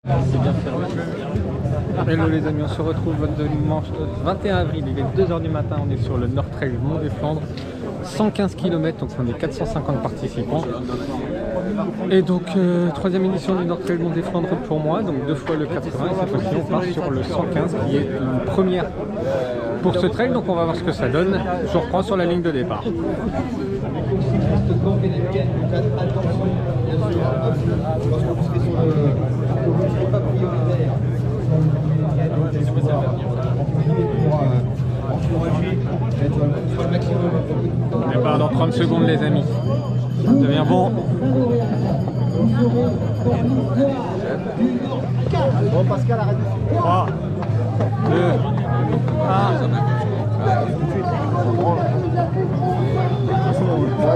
C'est bien fermé. Hello les amis, on se retrouve dimanche 21 avril, il est 2 h du matin, on est sur le Nord Trail Mont des Flandres, 115 km, donc on est 450 participants. Et donc troisième édition du Nord Trail Mont des Flandres pour moi, donc 2 fois le 80, et cette fois-ci on part sur le 115 qui est une première pour ce trail, donc on va voir ce que ça donne. Je reprends sur la ligne de départ. On départ dans 30 secondes les amis. Ça devient bon. Bon Pascal, arrête. 3, 2, 1.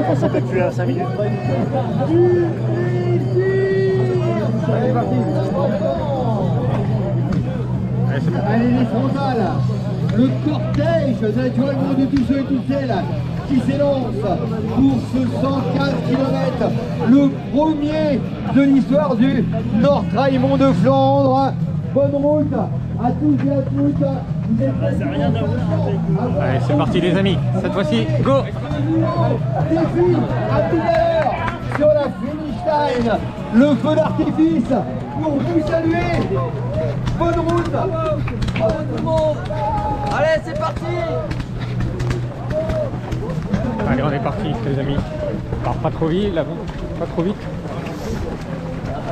On s'est peut-être plus à 5 minutes. Allez, parti. Allez, les frontales. Le cortège naturellement de tous ceux et toutes celles qui s'élance pour ce 115 km, le premier de l'histoire du Nord Trail Mont de Flandre. Bonne route à tous et à toutes. Allez, c'est parti les amis, cette fois-ci, go! Défi à tout à l'heure sur la finish line, le feu d'artifice pour vous saluer. Bonne route. Bravo tout le monde. Allez, c'est parti. Allez, on est parti les amis. Alors pas trop vite, pas trop vite.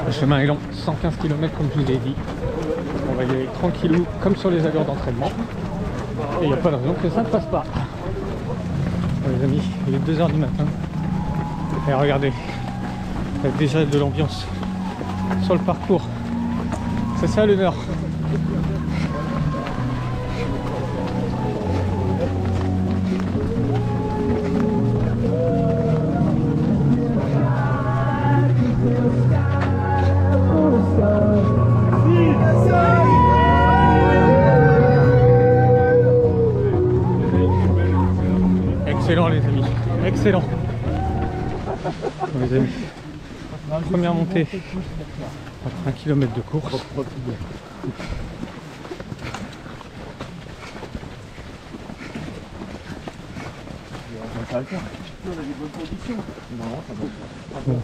Le chemin est long, 115 km comme je vous l'ai dit. On va y aller tranquillou comme sur les allures d'entraînement. Et il n'y a pas de raison que ça ne passe pas. Bon, les amis, il est 2 h du matin. Et regardez, il y a déjà de l'ambiance sur le parcours. C'est ça le Nord. Excellent les amis, excellent. Les amis, première montée après 1 km de course. Bon,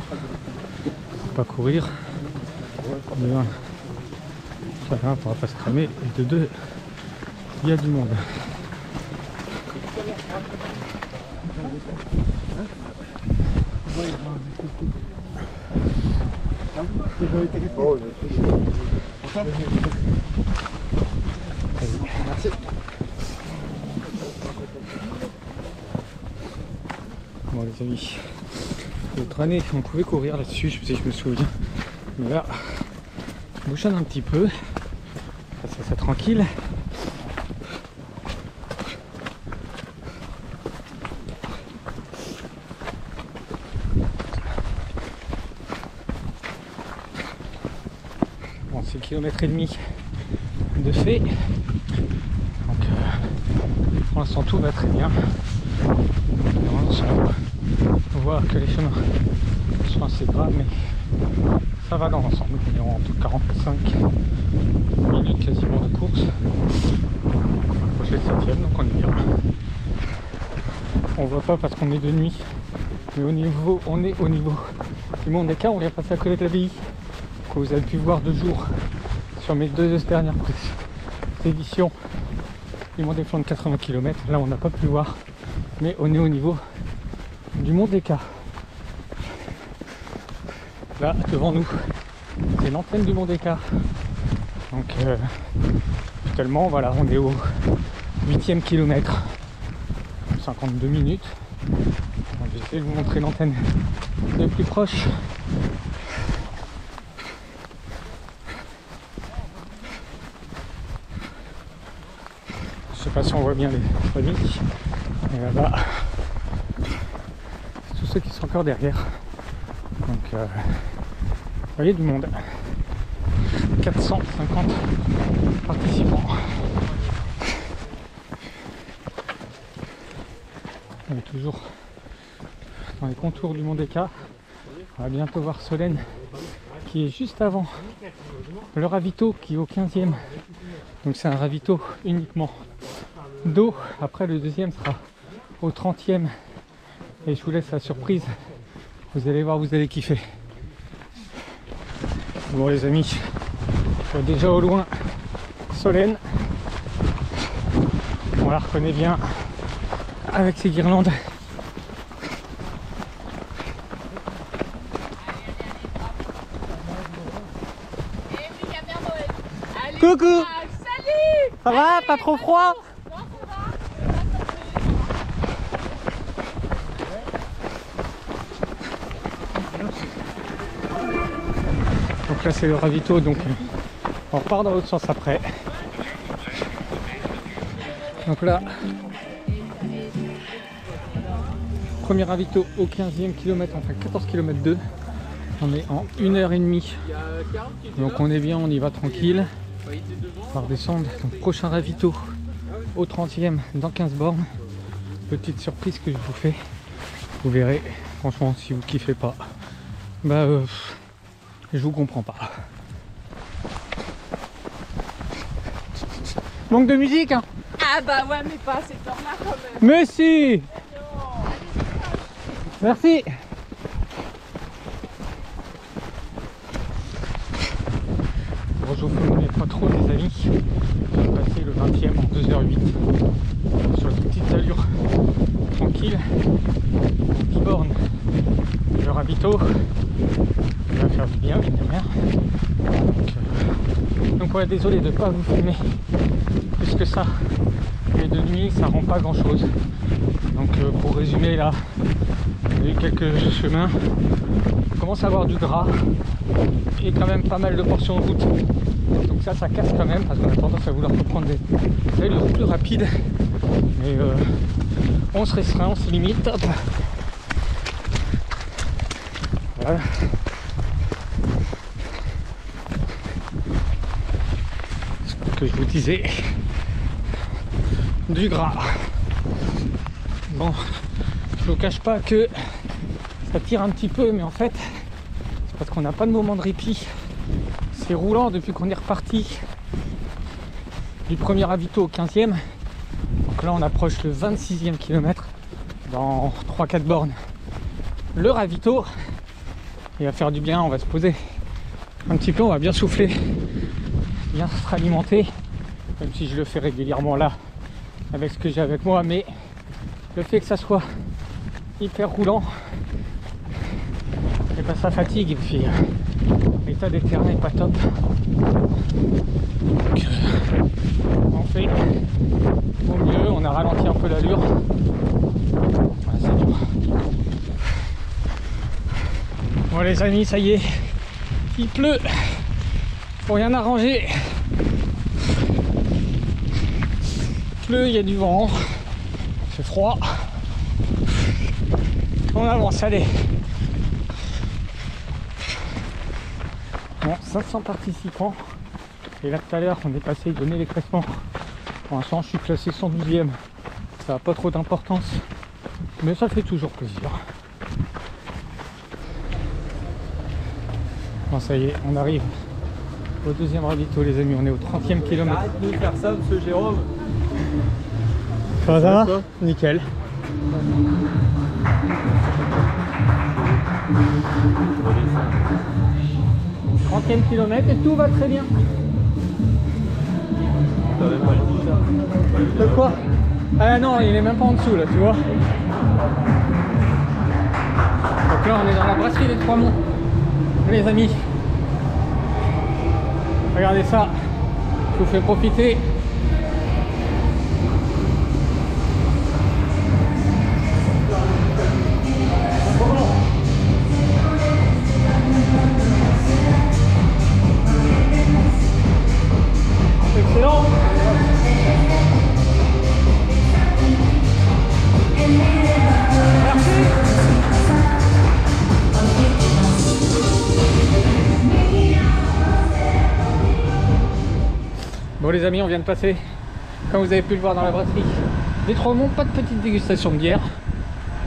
pas courir. De 1, ça va, on pourra pas se cramer. Et de 2, il y a du monde. Merci. Bon les amis, l'autre année on pouvait courir là-dessus, je sais si je me souviens. Mais là, je bouchonne un petit peu. Ça c'est tranquille. Bon, c'est 1,5 km de fait. Donc pour l'instant tout va très bien. On voit que les chemins sont assez graves, mais ça va dans l'ensemble. On est entre 45 minutes quasiment de course. On va approcher le 7e, donc on est bien. On voit pas parce qu'on est de nuit, mais on est au niveau du Mont des Cas. On vient passer à côté de l'abbaye, que vous avez pu voir 2 jours sur mes 2 dernières éditions du Mont des Flandres 80 km. Là on n'a pas pu voir, mais on est au niveau du Mont des Cas. Là devant nous c'est l'antenne du Mont des Cas. Donc actuellement voilà, on est au 8e kilomètre, 52 minutes. Je vais essayer de vous montrer l'antenne de plus proche. Je sais pas si on voit bien les familles. Et là-bas, tous ceux qui sont encore derrière. Donc, vous voyez du monde. 450 participants. On est toujours dans les contours du Mont des Cas. On va bientôt voir Solène qui est juste avant le ravito qui est au 15e. Donc c'est un ravito uniquement d'eau. Après le deuxième sera au 30e. Et je vous laisse la surprise. Vous allez voir, vous allez kiffer. Bon les amis, je vois déjà au loin Solène. On la reconnaît bien avec ses guirlandes. Coucou. Salut. Ça va? Pas trop froid? Non, ça va. Donc là c'est le ravito, donc on repart dans l'autre sens après. Donc là, premier ravito au 15e kilomètre, enfin 14 km 2. On est en 1h30. Donc on est bien, on y va tranquille. On va redescendre. Donc prochain ravito au 30e dans 15 bornes. Petite surprise que je vous fais. Vous verrez, franchement si vous kiffez pas, bah je vous comprends pas. Manque de musique hein. Ah bah ouais, mais pas à cette heure-là quand même. Mais si. Merci. Bon, je vous promets pas trop les amis. Je vais passer le 20e en 2h08 sur des petites allures tranquilles. 10 bornes. Le ravito. Il va faire du bien, mine de rien. Donc ouais, désolé de ne pas vous filmer plus que ça. Mais de nuit, ça rend pas grand chose. Donc pour résumer là, il y a eu quelques chemins. On commence à avoir du gras et quand même pas mal de portions de route. Donc ça casse quand même parce qu'on a tendance à vouloir reprendre des allures plus rapides. Mais on se restreint, on se limite. Hop. Voilà. Ce que je vous disais, du gras. Bon, je vous cache pas que ça tire un petit peu, mais en fait c'est parce qu'on n'a pas de moment de répit. C'est roulant depuis qu'on est reparti du premier ravito au 15e. Donc là on approche le 26e kilomètre dans 3-4 bornes. Le ravito, il va faire du bien, on va se poser un petit peu, on va bien souffler, bien se ralimenter, même si je le fais régulièrement là avec ce que j'ai avec moi, mais le fait que ça soit hyper roulant, et ben ça fatigue et puis l'état des terrains est pas top. Donc on fait au mieux, on a ralenti un peu l'allure. Voilà, c'est dur. Bon les amis, ça y est, il pleut, faut rien arranger. Il pleut, il y a du vent, c'est froid. On avance, allez. Bon, 500 participants. Et là tout à l'heure, on est passé, il donnait les classements. Pour l'instant, je suis classé 112e. Ça n'a pas trop d'importance, mais ça fait toujours plaisir. Bon, ça y est, on arrive au deuxième ravito, les amis. On est au 30e kilomètre. Arrête de faire ça, monsieur Jérôme. Ça va? Nickel. « 30e kilomètre et tout va très bien. » De quoi? Ah non, il est même pas en dessous là, tu vois. Donc là, on est dans la brasserie des Trois Monts, les amis. Regardez ça, je vous fais profiter. Excellent. Merci. Bon les amis, on vient de passer, comme vous avez pu le voir dans la brasserie des Trois Monts, pas de petite dégustation de bière.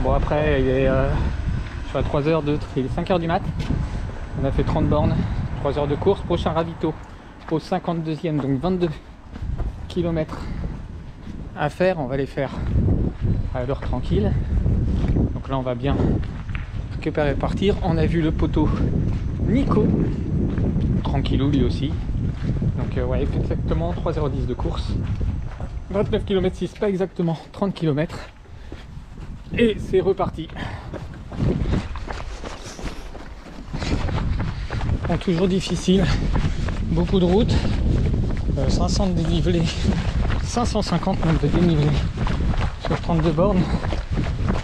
Bon après il est je suis à 3h, il est 5h du mat. On a fait 30 bornes, 3 heures de course. Prochain ravito au 52e, donc 22 km à faire. On va les faire à l'heure tranquille. Donc là on va bien récupérer et partir. On a vu le poteau Nico, tranquillou lui aussi. Donc ouais, exactement 3h10 de course. 29 km 6, pas exactement 30 km. Et c'est reparti. Bon, toujours difficile, beaucoup de routes, 500 de dénivelé, 550 même de dénivelé sur 32 bornes.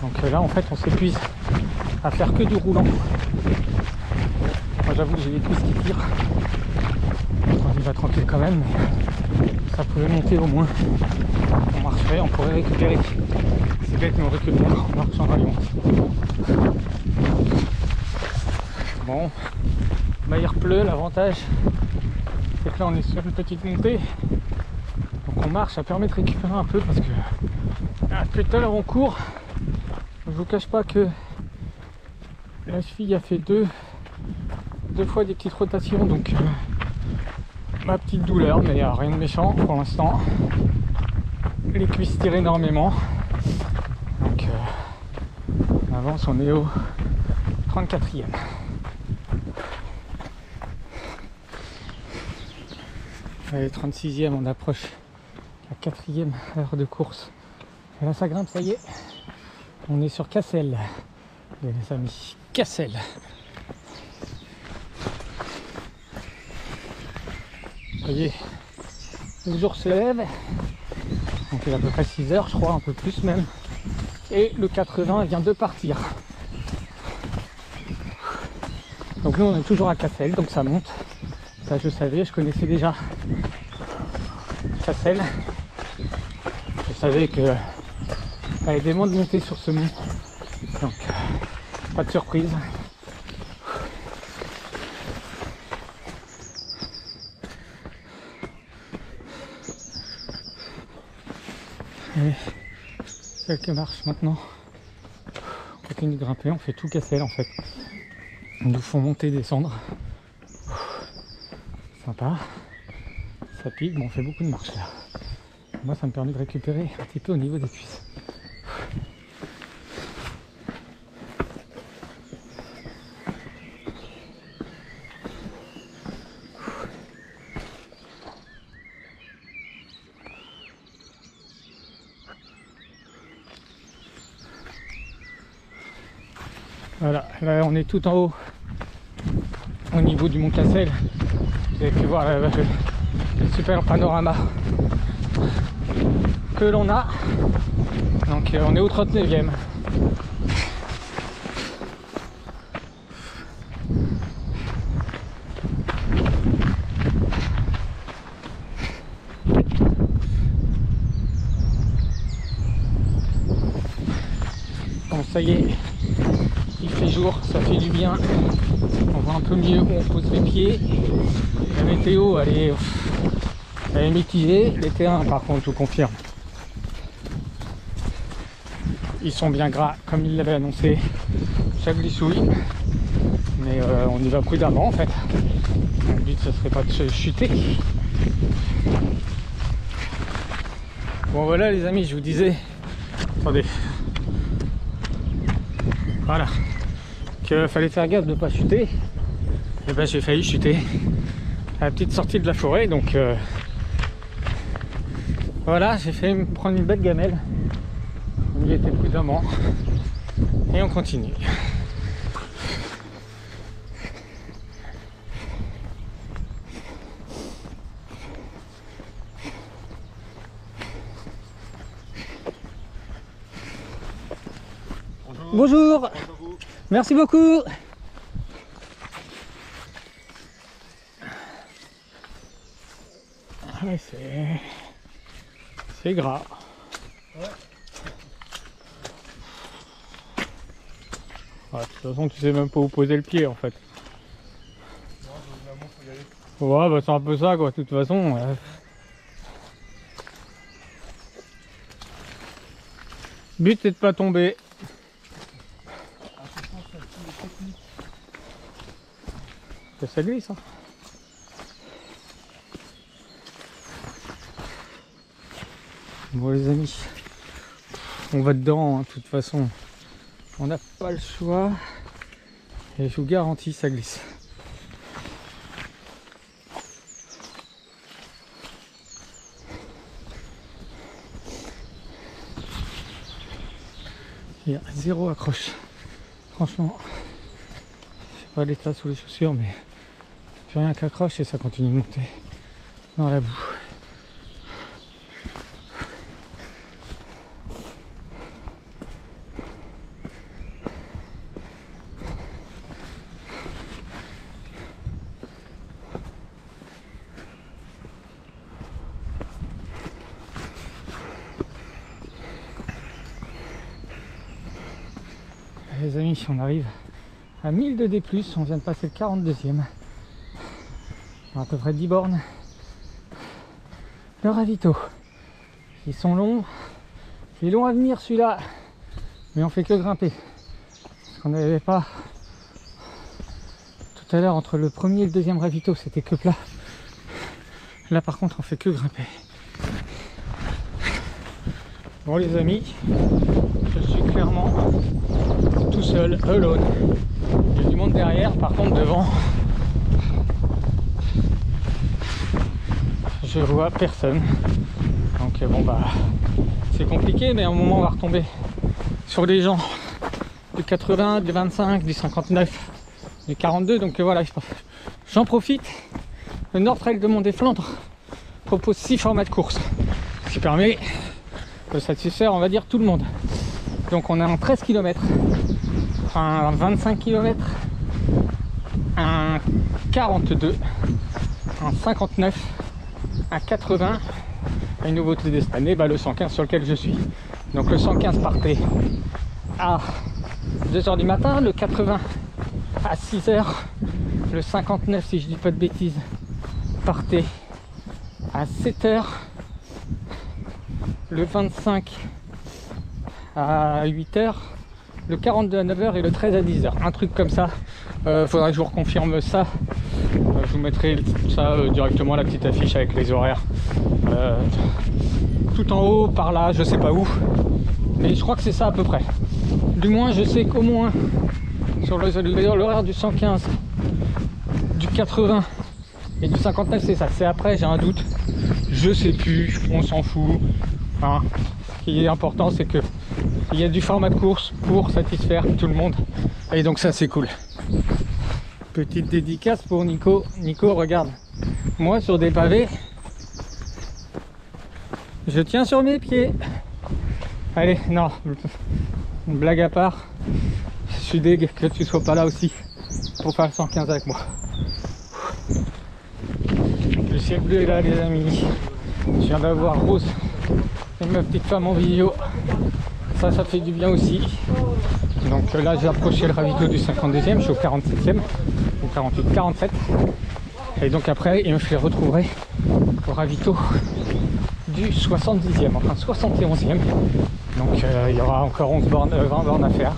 Donc là en fait on s'épuise à faire que du roulant. Moi j'avoue que j'ai les cuisses qui tirent. On y va tranquille quand même, mais ça pouvait monter au moins. On marcherait, on pourrait récupérer. C'est bête mais on récupère, on marche en rallonge. Bon. Bah, il pleut, l'avantage c'est que là on est sur une petite montée, donc on marche, ça permet de récupérer un peu parce que depuis tout à l'heure on court. Je vous cache pas que la cheville a fait deux fois des petites rotations, donc ma petite douleur, mais rien de méchant pour l'instant. Les cuisses tirent énormément, donc on avance, on est au 34e. Allez, 36e, on approche la 4e heure de course. Et là ça grimpe, ça y est. On est sur Cassel, les amis, Cassel. Ça y est, le jour se lève. Donc il est à peu près 6 heures, je crois, un peu plus même. Et le 80 vient de partir. Donc nous on est toujours à Cassel, donc ça monte. Ça je savais, je connaissais déjà Cassel. Je savais que il y avait des monts de monter sur ce mont. Donc pas de surprise. Et quelques marches maintenant. On continue de grimper, on fait tout Cassel en fait. Ils nous font monter et descendre. Sympa, ça pique, bon on fait beaucoup de marches là. Moi ça me permet de récupérer un petit peu au niveau des cuisses. Voilà, là on est tout en haut au niveau du mont Cassel. Vous avez pu voir le super panorama que l'on a. Donc on est au 39e. Bon ça y est, il fait jour, ça fait du bien. On voit un peu mieux où on pose les pieds. La météo elle est mitigée. Les terrains par contre je vous confirme, ils sont bien gras comme il l'avait annoncé. Ça glissouille. Mais on y va prudemment en fait. Le but ce serait pas de chuter. Bon voilà les amis, je vous disais. Attendez. Voilà. Qu'il fallait faire gaffe de ne pas chuter. Et ben j'ai failli chuter à la petite sortie de la forêt, donc voilà, j'ai failli me prendre une belle gamelle. On y était prudemment et on continue. Bonjour. Merci beaucoup. Ouais, c'est gras. Ouais. Ouais, de toute façon, tu sais même pas où poser le pied en fait. Ouais, bah c'est un peu ça quoi, de toute façon. But c'est de pas tomber. Que ça glisse, hein. Bon les amis, on va dedans, hein, de toute façon. On n'a pas le choix. Et je vous garantis, ça glisse. Il y a zéro accroche. Franchement, je sais pas l'état sous les chaussures, mais j'ai rien qu'accroche et ça continue de monter dans la boue. Les amis, on arrive à 1000 de D+, on vient de passer le 42e. À peu près 10 bornes. Le ravito. Ils sont longs. Il est long à venir celui-là. Mais on fait que grimper. Parce qu'on n'avait pas... Tout à l'heure, entre le premier et le deuxième ravito, c'était que plat. Là par contre, on fait que grimper. Bon les amis, je suis clairement tout seul, alone. Il y a du monde derrière, par contre devant, je vois personne. Donc bon bah, c'est compliqué, mais à un moment on va retomber sur des gens du 80, du 25, du 59, du 42. Donc voilà, j'en profite. Le Nord Trail de Mont-des-Flandres propose 6 formats de course, ce qui permet de satisfaire, on va dire, tout le monde. Donc on a un 13 km, un 25 km, un 42, un 59, un 80, et une nouveauté de cette année, le 115 sur lequel je suis. Donc le 115 partait à 2h du matin, le 80 à 6h, le 59, si je dis pas de bêtises, partait à 7h, le 25 à 8h, le 42 à 9h et le 13 à 10h. Un truc comme ça. Faudra que je vous reconfirme ça. Je vous mettrai ça directement, la petite affiche avec les horaires. Tout en haut, par là, je sais pas où. Mais je crois que c'est ça à peu près. Du moins, je sais qu'au moins sur l'horaire du 115, du 80 et du 59, c'est ça. C'est après, j'ai un doute. Je sais plus, on s'en fout. Hein. Ce qui est important, c'est que il y a du format de course pour satisfaire tout le monde. Et donc ça, c'est cool. Petite dédicace pour Nico. Nico, regarde. Moi, sur des pavés, je tiens sur mes pieds. Allez, non. Une blague à part. Je suis deg que tu sois pas là aussi pour faire le 115 avec moi. Le ciel bleu est là, les amis. Je viens d'avoir Rose et ma petite femme en vidéo. Ça fait du bien aussi. Donc là, j'ai approché le ravito du 52e, je suis au 47e, au 48, 47. Et donc après, je les retrouverai au ravito du 70e, enfin 71e. Donc il y aura encore 11 bornes, 20 bornes à faire.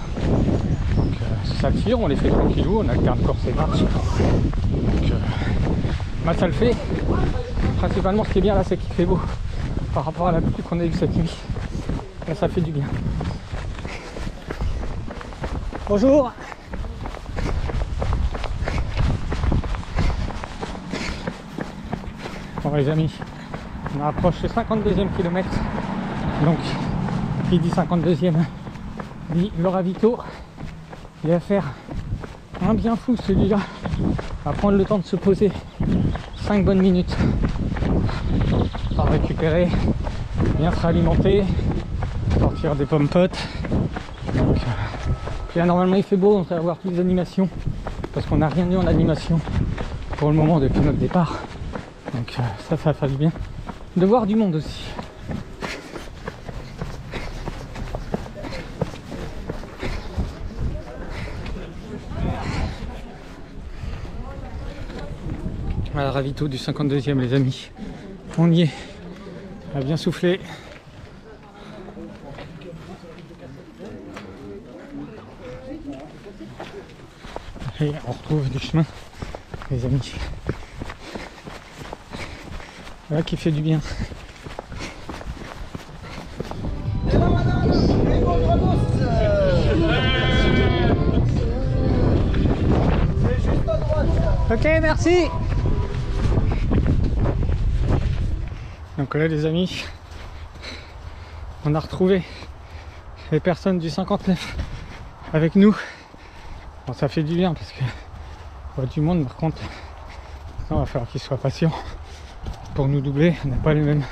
Donc ça tire, on les fait tranquillou, on alterne course et marche. Donc ça le fait. Principalement, ce qui est bien là, c'est qu'il fait beau par rapport à la pluie qu'on a eu cette nuit. Là, ça fait du bien. Bonjour. Bon les amis, on approche le 52e kilomètre. Donc, qui dit 52e dit le ravito. Il va faire un bien fou celui-là. On va prendre le temps de se poser 5 bonnes minutes. Pour récupérer, bien se réalimenter, sortir des pommes potes. Donc, puis là normalement il fait beau, on devrait avoir plus d'animation parce qu'on n'a rien eu en animation pour le moment depuis notre départ. Donc ça fait du bien de voir du monde aussi. Voilà, ravito du 52e les amis. On y est. On a bien soufflé. Et on retrouve du chemin les amis. Voilà qui fait du bien. Et là, madame, et votre bosse. C'est juste à droite. Ok, merci. Donc là les amis, on a retrouvé les personnes du 59 avec nous. Bon, ça fait du bien parce que on voit du monde, par contre on va falloir qu'ils soient patients pour nous doubler. On n'a pas le même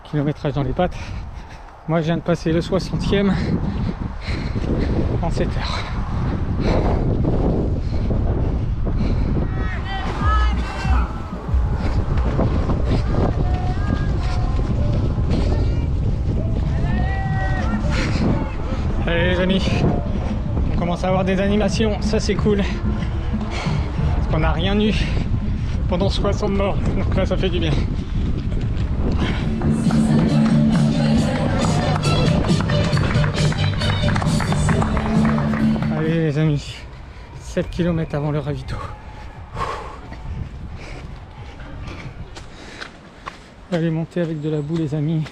kilométrage dans les pattes. Moi je viens de passer le 60e en 7 heures. Allez les amis, on commence à avoir des animations, ça c'est cool. Parce qu'on n'a rien eu pendant 60 morts, donc là ça fait du bien. Allez les amis, 7 km avant le ravito. Allez monter avec de la boue les amis.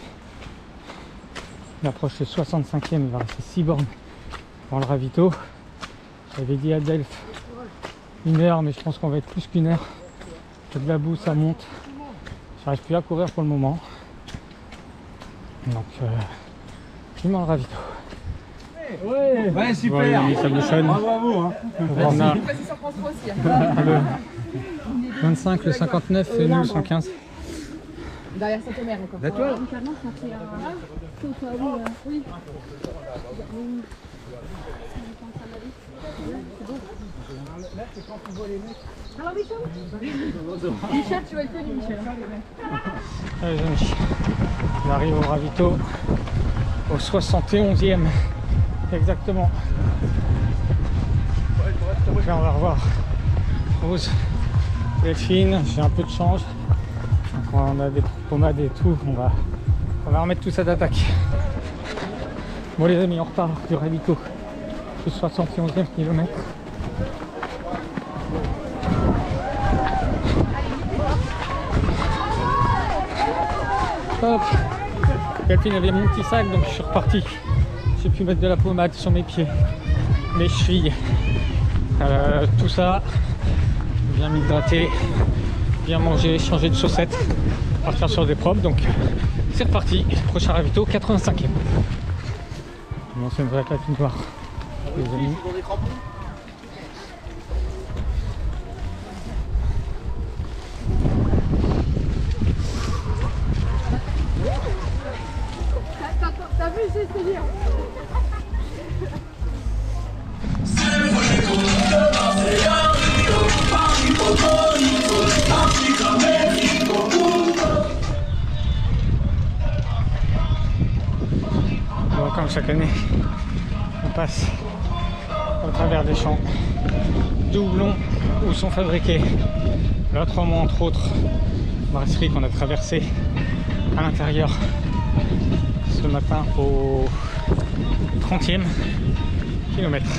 On approche le 65e, il va rester 6 bornes avant le ravito. J'avais dit à Delphes 1 heure, mais je pense qu'on va être plus qu'1 heure. De la boue, ça monte. J'arrive plus à courir pour le moment. Donc, vivement le ravito. Ouais, super. Ouais, ça bouchonne. Bravo à vous. Hein. On a Vas-y sur France 3 aussi. le 25, le 59 et nous le 115. Derrière Saint-Omer encore. D'accord. Oui. Alors Michel, tu vas être connu Michel. Allez, les amis, on arrive au ravito au 71e exactement. Donc là on va revoir Rose, Delphine, j'ai un peu de change. Donc on a des pommades et tout, on va remettre tout ça d'attaque. Bon les amis, on repart du ravito au 71e kilomètre. Hop. Delphine avait mon petit sac, donc je suis reparti. J'ai pu mettre de la pommade sur mes pieds, mes chevilles, tout ça. Bien m'hydrater, bien manger, changer de chaussettes, partir sur des propres. Donc c'est reparti. Prochain ravito, 85e. Bon, c'est une vraie patinoire, les amis. T'as vu, c'est ce dire. Bon, comme chaque année, on passe au travers des champs doublons où sont fabriqués l'autre moment, entre autres, brasserie qu'on a traversée à l'intérieur ce matin au 30e kilomètre.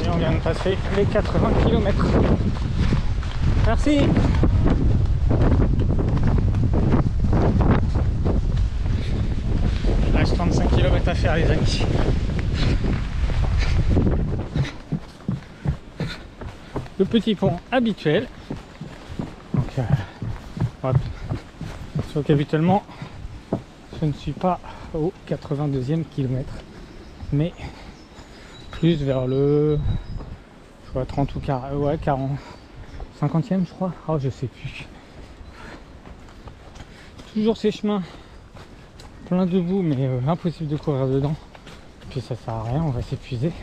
Et on vient de passer les 80 km. Merci. Il reste 35 km à faire les amis. Le petit pont habituel. Donc, voilà. Sauf qu'habituellement je ne suis pas au 82e kilomètre, mais plus vers le, je vois 30 ou 40, ouais, 40, 50e je crois, oh je sais plus. Toujours ces chemins plein de boue, mais impossible de courir dedans, puis ça sert à rien, on va s'épuiser.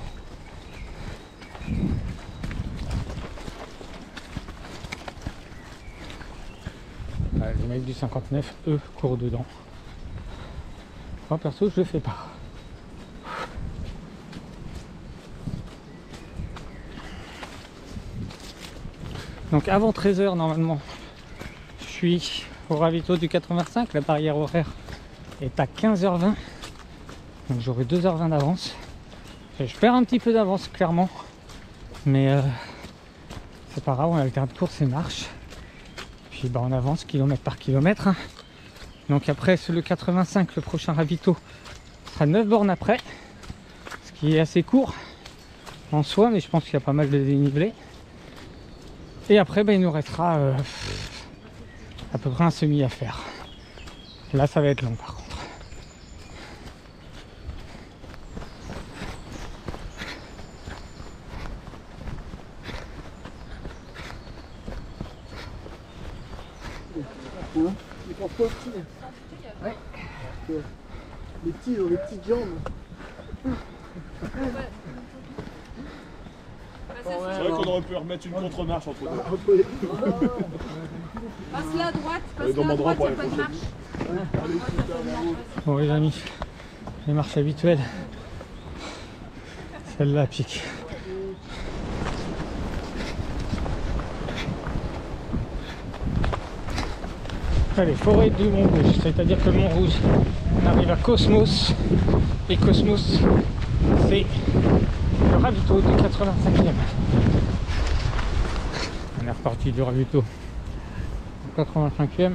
Les mecs du 59, eux, courent dedans. Moi perso je le fais pas. Donc avant 13 h normalement, je suis au ravito du 85, la barrière horaire est à 15h20, donc j'aurai 2h20 d'avance. Je perds un petit peu d'avance clairement, mais c'est pas grave, on alterne course et marche. Puis bah, on avance kilomètre par kilomètre. Donc après le 85, le prochain ravito sera 9 bornes après, ce qui est assez court en soi, mais je pense qu'il y a pas mal de dénivelé. Et après bah, il nous restera à peu près un semi à faire. Là ça va être long par contre. Ils pensent pas aux petits. Ouais. Les petits ont les petites jambes. C'est vrai qu'on aurait pu remettre une contre-marche entre deux. Passe-la à droite, passe-la à droite, il n'y a pas de marche. Bon les amis, les marches habituelles, celle-là pique. Allez, forêt du Mont-Rouge, c'est-à-dire que le Mont-Rouge, on arrive à Cosmos, et Cosmos, c'est le ravito du 85e. On est reparti du ravito du 85e,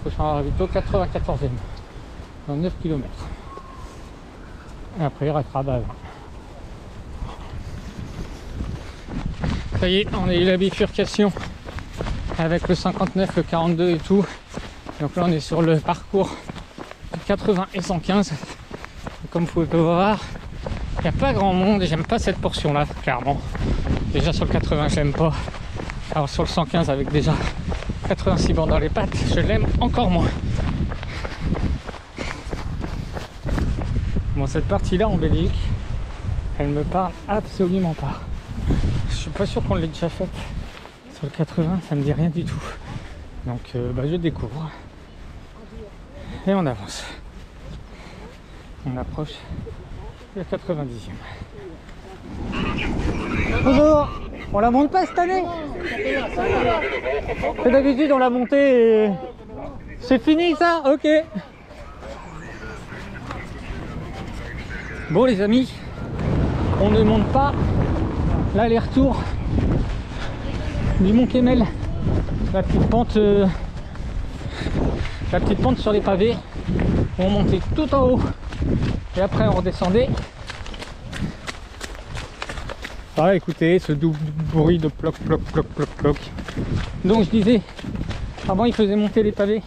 prochain ravito 94e, dans 9 km. Et après il restera bas. Ça y est, on a eu la bifurcation avec le 59, le 42 et tout. Donc là on est sur le parcours 80 et 115. Et comme vous pouvez le voir, il n'y a pas grand monde et j'aime pas cette portion là, clairement. Déjà sur le 80 j'aime pas. Alors sur le 115 avec déjà 86 bornes dans les pattes, je l'aime encore moins. Bon, cette partie là en Belgique, elle me parle absolument pas. Je suis pas sûr qu'on l'ait déjà faite. Sur le 80, ça me dit rien du tout. Donc bah, je découvre. Et on avance. On approche le 90e. Bonjour. On la monte pas cette année? C'est d'habitude on l'a montée et... C'est fini ça? Ok. Bon les amis, on ne monte pas l'aller-retour du Mont Kemmel, la petite pente sur les pavés. On montait tout en haut et après on redescendait. Ah écoutez ce double bruit de ploc ploc ploc ploc ploc. Donc je disais, avant ils faisaient monter les pavés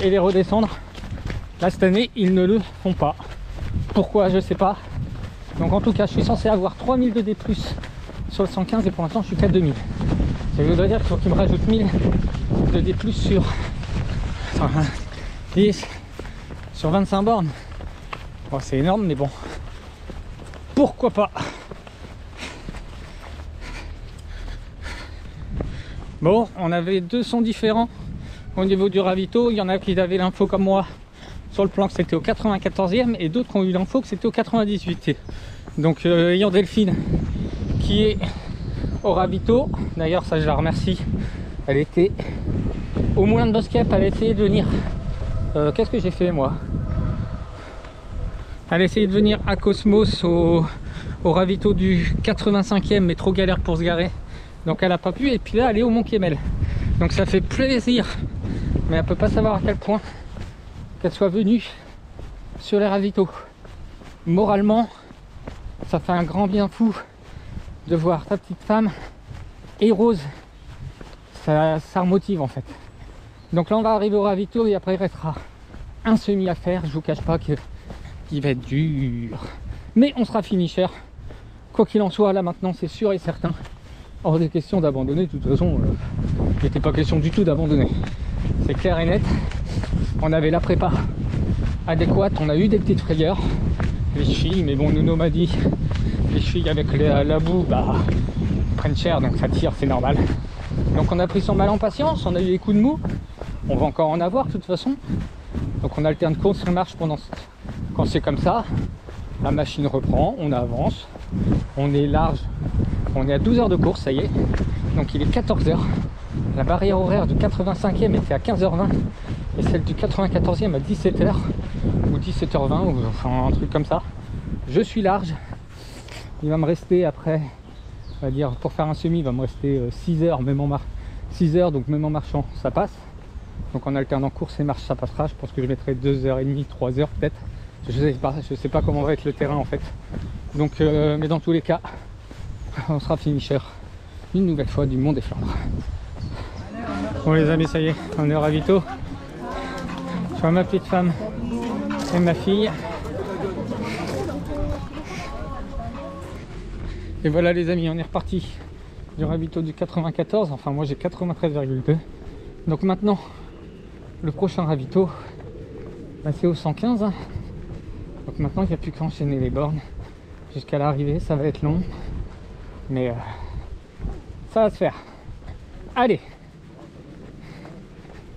et les redescendre. Là cette année ils ne le font pas. Pourquoi je sais pas. Donc en tout cas je suis censé avoir 3000 de D+ sur le 115 et pour l'instant je suis qu'à 2000. Ça veut dire qu'il faut qu'il me rajoute 1000 de D+ sur 10 sur 25 bornes. Bon, c'est énorme mais bon, pourquoi pas. Bon, on avait deux sons différents au niveau du ravito. Il y en a qui avaient l'info comme moi sur le plan que c'était au 94e et d'autres qui ont eu l'info que c'était au 98. Donc ayant Delphine qui est au ravito, d'ailleurs ça je la remercie, elle était au moulin de Bosquep, elle a essayé de venir qu'est-ce que j'ai fait moi, elle a essayé de venir à Cosmos au ravito du 85e mais trop galère pour se garer, donc elle a pas pu, et puis là elle est au Mont Kemmel, donc ça fait plaisir, mais elle peut pas savoir à quel point qu'elle soit venue sur les ravitaux. Moralement ça fait un grand bien fou de voir ta petite femme et Rose, ça remotive en fait. Donc là on va arriver au ravito et après il restera un semi à faire. Je vous cache pas qu'il va être dur, mais on sera finisher quoi qu'il en soit. Là maintenant c'est sûr et certain, hors des questions d'abandonner. De toute façon il n'était pas question du tout d'abandonner, c'est clair et net. On avait la prépa adéquate, on a eu des petites frayeurs, les chevilles, mais bon Nuno m'a dit les chevilles avec la boue bah prennent cher, donc ça tire, c'est normal. Donc on a pris son mal en patience, on a eu des coups de mou, on va encore en avoir de toute façon. Donc on alterne course et marche pendant quand c'est comme ça. La machine reprend, on avance, on est large, on est à 12 heures de course, ça y est. Donc il est 14h. La barrière horaire du 85e était à 15h20 et celle du 94e à 17h ou 17h20 ou enfin un truc comme ça. Je suis large. Il va me rester après, on va dire pour faire un semi, il va me rester 6 heures, même en 6 heures, donc même en marchant ça passe. Donc en alternant course et marche ça passera. Je pense que je mettrai 2h30, 3h peut-être. Je sais pas comment va être le terrain en fait. Donc mais dans tous les cas, on sera finisher une nouvelle fois du Mont des Flandres. Bon les amis, ça y est, on est au ravito. Je vois ma petite femme et ma fille. Et voilà les amis, on est reparti du ravito du 94. Enfin moi j'ai 93,2. Donc maintenant, le prochain ravito, bah, c'est au 115. Donc maintenant il n'y a plus qu'à enchaîner les bornes. Jusqu'à l'arrivée, ça va être long. Mais ça va se faire. Allez,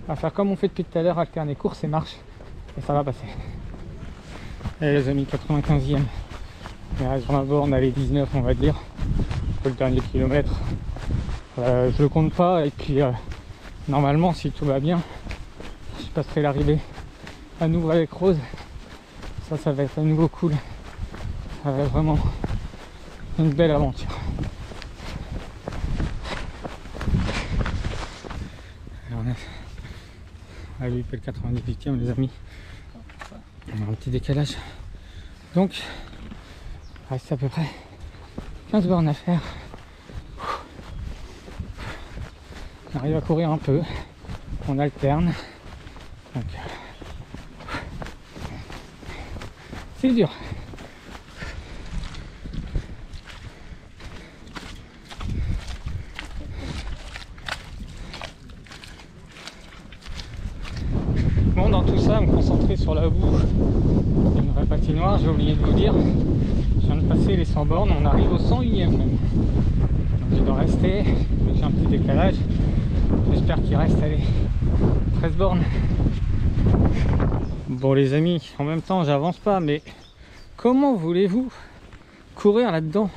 on va faire comme on fait depuis tout à l'heure, alterner course et marche. Et ça va passer. Et les amis, 95e. Il reste sur la borne, allez 19 on va dire. Pour le dernier kilomètre. Je le compte pas. Et puis normalement, si tout va bien, je passerai l'arrivée à nouveau avec Rose. Ça va être à nouveau cool. Ça va être vraiment une belle aventure. Alors on a lui fait le 98e les amis. On a un petit décalage. Donc il reste à peu près 15 bornes à faire. On arrive à courir un peu. On alterne. Donc c'est dur. Bon, dans tout ça, me concentrer sur la boue. Il y a une vraie patinoire, j'ai oublié de vous dire. Je viens de passer les 100 bornes, on arrive au 101e même. Donc je dois rester, j'ai un petit décalage. J'espère qu'il reste, allez, 13 bornes. Bon les amis, en même temps j'avance pas, mais comment voulez-vous courir là-dedans?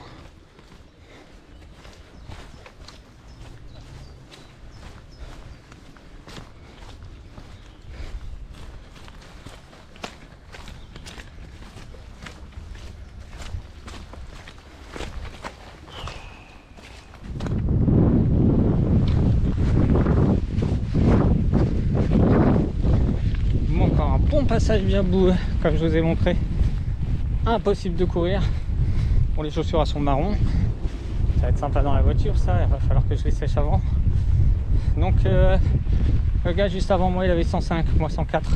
Passage bien boueux, comme je vous ai montré. Impossible de courir. Bon, les chaussures elles sont marron. Ça va être sympa dans la voiture, ça. Il va falloir que je les sèche avant. Donc le gars juste avant moi il avait 105, moi 104.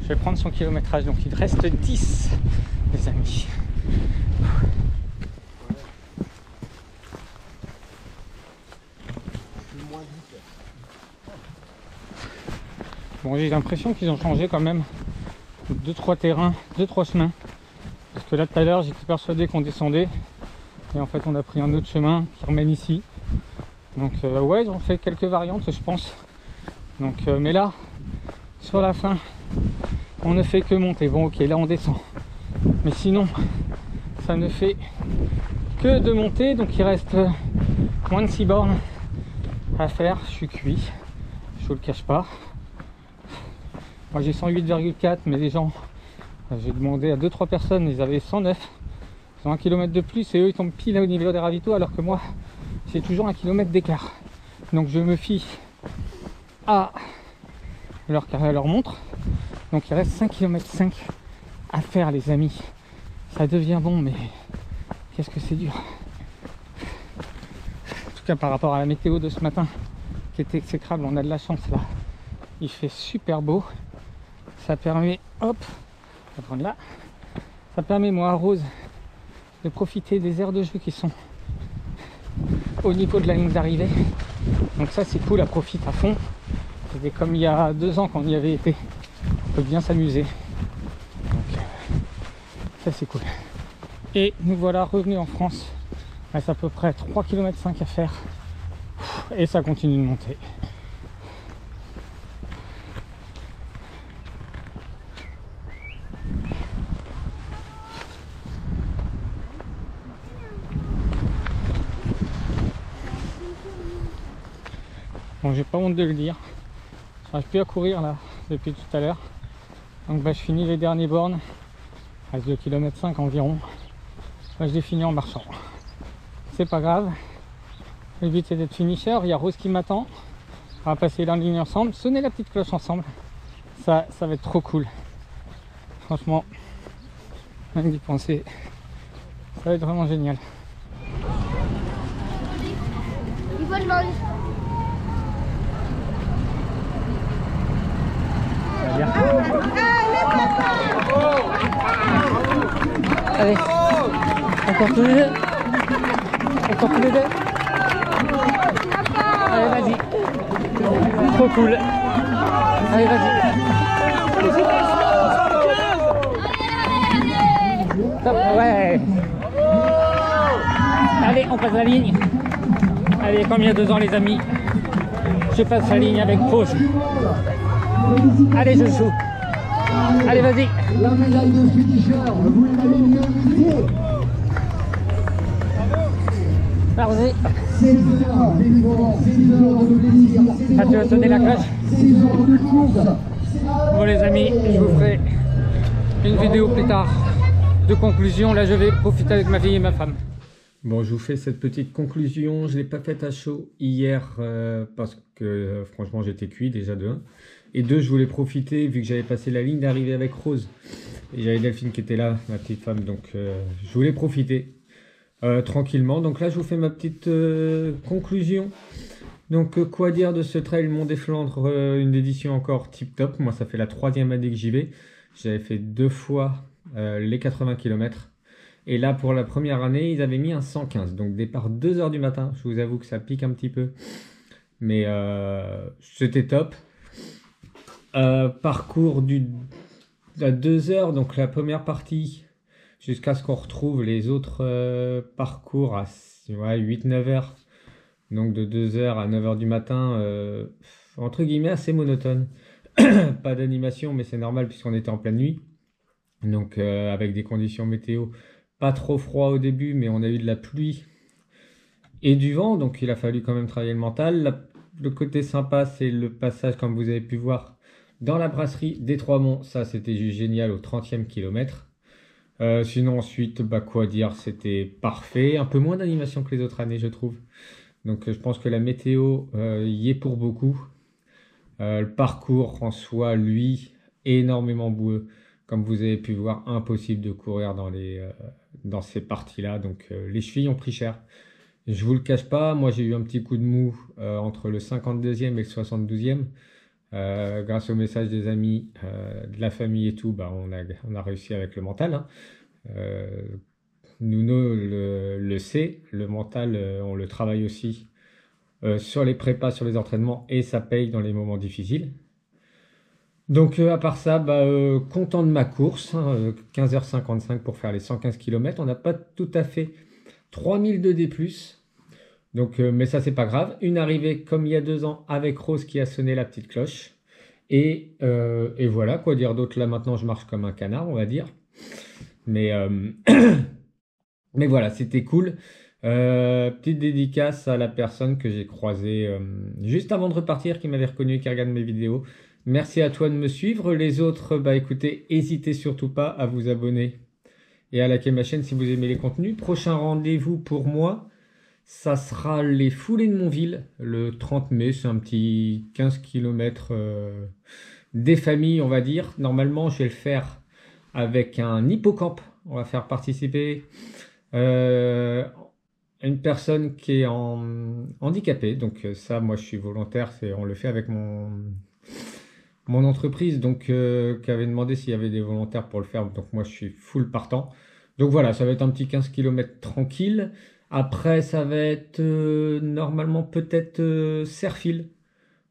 Je vais prendre son kilométrage, donc il reste 10 les amis. Bon, j'ai l'impression qu'ils ont changé quand même 2-3 terrains, 2-3 chemins. Parce que là tout à l'heure j'étais persuadé qu'on descendait. Et en fait on a pris un autre chemin qui remène ici. Donc ouais, ils ont fait quelques variantes je pense. Donc mais là, sur la fin, on ne fait que monter. Bon ok, là on descend. Mais sinon, ça ne fait que de monter. Donc il reste moins de 6 bornes à faire. Je suis cuit, je vous le cache pas. Moi j'ai 108,4 mais les gens, j'ai demandé à 2-3 personnes, ils avaient 109. Ils ont 1 km de plus et eux ils tombent pile au niveau des ravitaux alors que moi j'ai toujours 1 km d'écart. Donc je me fie à leur montre. Donc il reste 5 km 5 à faire les amis. Ça devient bon mais qu'est-ce que c'est dur. En tout cas par rapport à la météo de ce matin qui était exécrable, on a de la chance là. Il fait super beau. Ça permet, hop, on va prendre là. Ça permet moi à Rose de profiter des aires de jeu qui sont au niveau de la ligne d'arrivée. Donc ça c'est cool, à profite à fond. C'était comme il y a 2 ans quand on y avait été. On peut bien s'amuser. Donc ça c'est cool. Et nous voilà revenus en France. Il reste à peu près 3,5 km à faire. Et ça continue de monter. Bon, j'ai pas honte de le dire. J'arrive plus à courir là depuis tout à l'heure. Donc bah, je finis les derniers bornes. Il reste 2,5 km environ. Bah, je les finis en marchant. C'est pas grave. Le but c'est d'être finisher. Il y a Rose qui m'attend. On va passer la ligne ensemble. Sonner la petite cloche ensemble. Ça va être trop cool. Franchement, même d'y penser, ça va être vraiment génial. Il faut demander. Allez, encore tous les deux. Encore tous les deux. Allez, vas-y. Trop cool. Allez, vas-y. Top, ouais. Allez, on passe la ligne. Allez, comme il y a 2 ans, les amis, je passe la ligne avec pause. Allez, je joue. Allez, vas-y. La médaille de finisher, vous l'avez méritée. Vas-y. C'est l'heure des moments, c'est l'heure de plaisir. Ah, tu vas sonner la cloche? C'est l'heure de course. Bon les amis, je vous ferai une vidéo plus tard de conclusion. Là je vais profiter avec ma fille et ma femme. Bon, je vous fais cette petite conclusion. Je ne l'ai pas faite à chaud hier parce que franchement j'étais cuit déjà de 1. Et 2, je voulais profiter vu que j'avais passé la ligne d'arrivée avec Rose. Et j'avais Delphine qui était là, ma petite femme. Donc je voulais profiter tranquillement. Donc là je vous fais ma petite conclusion. Donc quoi dire de ce trail Mont des Flandres, une édition encore tip top. Moi ça fait la 3e année que j'y vais. J'avais fait 2 fois les 80 km. Et là pour la première année ils avaient mis un 115. Donc départ 2 h du matin. Je vous avoue que ça pique un petit peu. Mais c'était top. Parcours à 2 h. Donc la première partie jusqu'à ce qu'on retrouve les autres parcours à 8-9 h. Donc de 2 h à 9 h du matin, entre guillemets assez monotone. Pas d'animation, mais c'est normal puisqu'on était en pleine nuit. Donc avec des conditions météo pas trop froid au début, mais on a eu de la pluie et du vent. Donc il a fallu quand même travailler le mental. Le côté sympa, c'est le passage, comme vous avez pu voir, dans la brasserie des Trois Monts. Ça, c'était juste génial au 30e kilomètre. Sinon ensuite, bah, quoi dire, c'était parfait. Un peu moins d'animation que les autres années, je trouve. Donc je pense que la météo y est pour beaucoup. Le parcours en soi, lui, énormément boueux. Comme vous avez pu voir, impossible de courir dans ces parties-là. Donc les chevilles ont pris cher. Je vous le cache pas, moi j'ai eu un petit coup de mou entre le 52e et le 72e. Grâce au message des amis, de la famille et tout, bah, on a réussi avec le mental. Hein. Nuno le sait, le mental, on le travaille aussi sur les prépas, sur les entraînements, et ça paye dans les moments difficiles. Donc à part ça, bah, content de ma course, hein, 15 h 55 pour faire les 115 km. On n'a pas tout à fait 3000 de D+. Donc, mais ça c'est pas grave. Une arrivée comme il y a 2 ans avec Rose qui a sonné la petite cloche. Et voilà, quoi dire d'autre. Là maintenant je marche comme un canard, on va dire. Mais voilà, c'était cool. Petite dédicace à la personne que j'ai croisée juste avant de repartir, qui m'avait reconnu et qui regarde mes vidéos. Merci à toi de me suivre. Les autres, bah écoutez, n'hésitez surtout pas à vous abonner et à liker ma chaîne si vous aimez les contenus. Prochain rendez-vous pour moi, ça sera les foulées de Montville le 30 mai. C'est un petit 15 km des familles, on va dire. Normalement, je vais le faire avec un hippocampe. On va faire participer une personne qui est handicapée. Donc ça, moi, je suis volontaire. On le fait avec mon entreprise, donc qui avait demandé s'il y avait des volontaires pour le faire. Donc moi, je suis full partant. Donc voilà, ça va être un petit 15 km tranquille. Après, ça va être normalement peut-être Serfil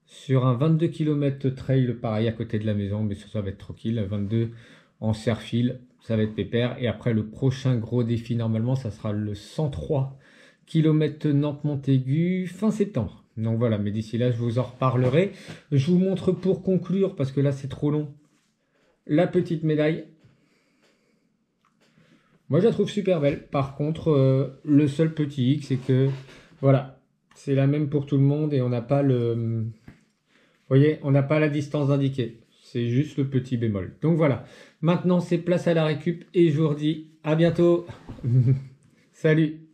sur un 22 km trail, pareil à côté de la maison, mais ça va être tranquille. 22 en Serfil, ça va être pépère. Et après, le prochain gros défi, normalement, ça sera le 103 km Nantes-Montaigu fin septembre. Donc voilà, mais d'ici là, je vous en reparlerai. Je vous montre pour conclure, parce que là, c'est trop long, la petite médaille. Moi, je la trouve super belle. Par contre, le seul petit hic, c'est que, voilà, C'est la même pour tout le monde et on n'a pas le... Vous voyez, on n'a pas la distance indiquée. C'est juste le petit bémol. Donc voilà. Maintenant, c'est place à la récup et je vous redis à bientôt. Salut.